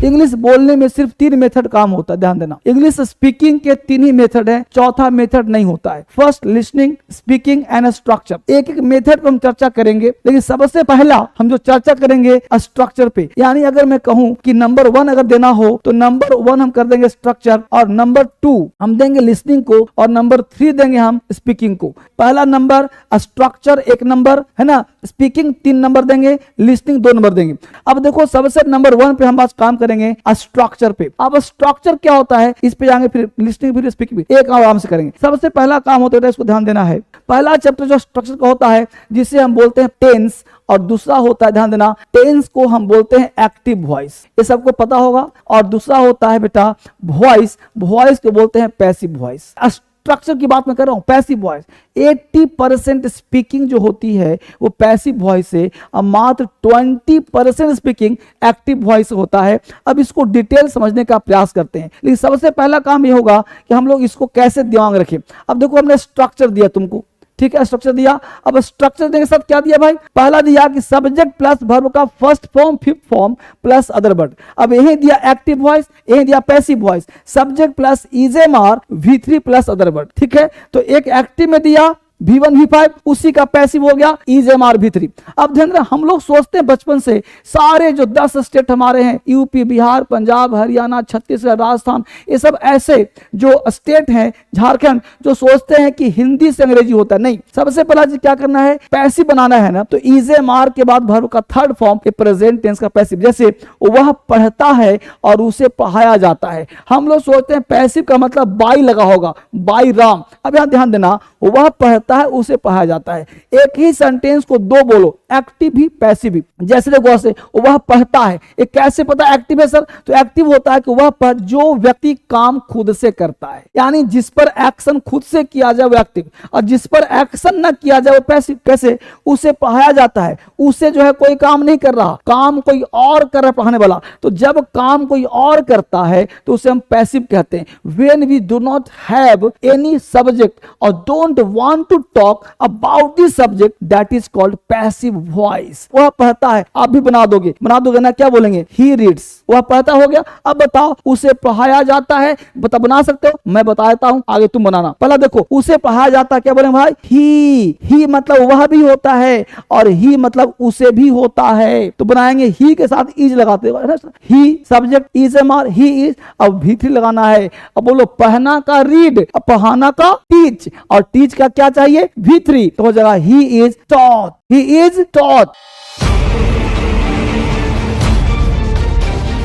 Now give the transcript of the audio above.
English बोलने में सिर्फ 3 मेथड काम होता है, ध्यान देना। इंग्लिश स्पीकिंग के 3 ही मेथड है, चौथा मेथड नहीं होता है। First listening, speaking and structure. एक एक मेथड पर हम चर्चा करेंगे, लेकिन सबसे पहला हम जो चर्चा करेंगे स्ट्रक्चर पे। यानी अगर मैं कहूं कि नंबर 1 अगर देना हो तो नंबर 1 हम कर देंगे स्ट्रक्चर, और नंबर 2 हम देंगे लिसनिंग को, और नंबर 3 देंगे हम स्पीकिंग को। पहला नंबर स्ट्रक्चर 1 नंबर है ना, स्पीकिंग 3 नंबर देंगे, लिसनिंग 2 नंबर देंगे। अब देखो सबसे नंबर 1 पे हम आज काम करेंगे स्ट्रक्चर पे। अब स्ट्रक्चर क्या होता है, इस पे जाएंगे, फिर लिसनिंग, फिर स्पीकिंग, एक आराम से करेंगे। सबसे पहला काम होता है, इसको ध्यान देना है। पहला चैप्टर जो स्ट्रक्चर का होता है, जिसे हम बोलते हैं टेंस, और दूसरा होता है, ध्यान देना, टेंस को हम बोलते हैं एक्टिव वॉइस, ये सबको पता होगा। और दूसरा होता है बेटा वॉइस, वॉइस को बोलते हैं पैसिव वॉइस। स्ट्रक्चर की बात मैं कर रहा हूं, पैसिव वॉइस। 80% स्पीकिंग जो होती है वो पैसिव वॉइस है, और मात्र 20% स्पीकिंग एक्टिव वॉइस होता है। अब इसको डिटेल समझने का प्रयास करते हैं, लेकिन सबसे पहला काम ये होगा कि हम लोग इसको कैसे दिमाग रखें। अब देखो हमने स्ट्रक्चर दिया तुमको, ठीक है, स्ट्रक्चर दिया। अब स्ट्रक्चर देने के साथ क्या दिया भाई, पहला दिया कि सब्जेक्ट प्लस वर्ब का first form, fifth form plus other word. अब यही दिया एक्टिव वॉइस, यही दिया passive voice, subject plus is am are V3 plus other word, ठीक है। तो एक एक्टिव में दिया V1 V5, उसी का पैसिव हो गया इजेमार V3। अब ध्यान रखना, हम लोग सोचते हैं बचपन से सारे जो 10 स्टेट हमारे हैं, यूपी, बिहार, पंजाब, हरियाणा, छत्तीसगढ़, राजस्थान, ये सब ऐसे जो स्टेट हैं, झारखंड, जो सोचते हैं कि हिंदी से अंग्रेजी होता है। नहीं, सबसे पहला क्या करना है, पैसिव बनाना है ना। तो इजेमार के बाद वर्ब का थर्ड फॉर्म प्रेजेंट टेंस का पैसिव, जैसे वह पढ़ता है और उसे पढ़ाया जाता है। हम लोग सोचते हैं पैसिव का मतलब बाई लगा होगा, बाई राम। अब यहां ध्यान देना, वह पढ़ता है उसे पढ़ाया जाता है। एक ही सेंटेंस को 2 बोलो, एक्टिव भी पैसिव भी। जैसे देखो ऐसे, वह पढ़ता है, एक कैसे पता एक्टिव है सर, तो एक्टिव होता है कि वह जो व्यक्ति काम खुद से करता है, यानी जिस पर एक्शन खुद से किया जाए वो एक्टिव, और जिस पर एक्शन ना किया जाए वो पैसिव। कैसे, उसे पढ़ाया जाता है, उसे जो है कोई काम नहीं कर रहा, काम कोई और कर रहा है पढ़ाने वाला। तो जब काम कोई और करता है तो उसे हम पैसिव कहते हैं। When we do not have any subject और don't want to talk about this subject, that is called passive voice. वह पढ़ता है, आप भी बना दोगे ना, क्या बोलेंगे, ही रीड्स, वह पढ़ता हो गया। अब बताओ, उसे पढ़ाया जाता है, बना सकते हो, मैं बता देता हूं, आगे तुम बनाना। पहला देखो, उसे पढ़ाया जाता है, क्या बोलेंगे भाई, ही मतलब वह भी होता है, और ही मतलब उसे भी होता है। तो बनाएंगे ही के साथ इज लगाते हो, he subject, is am are, he is. अब V3 लगाना है। अब बोलो, पढ़ना का रीड, अब पढ़ाना का टीच, और टीच का क्या चाहिए V3, तो हो जाएगा he is taught, he is taught.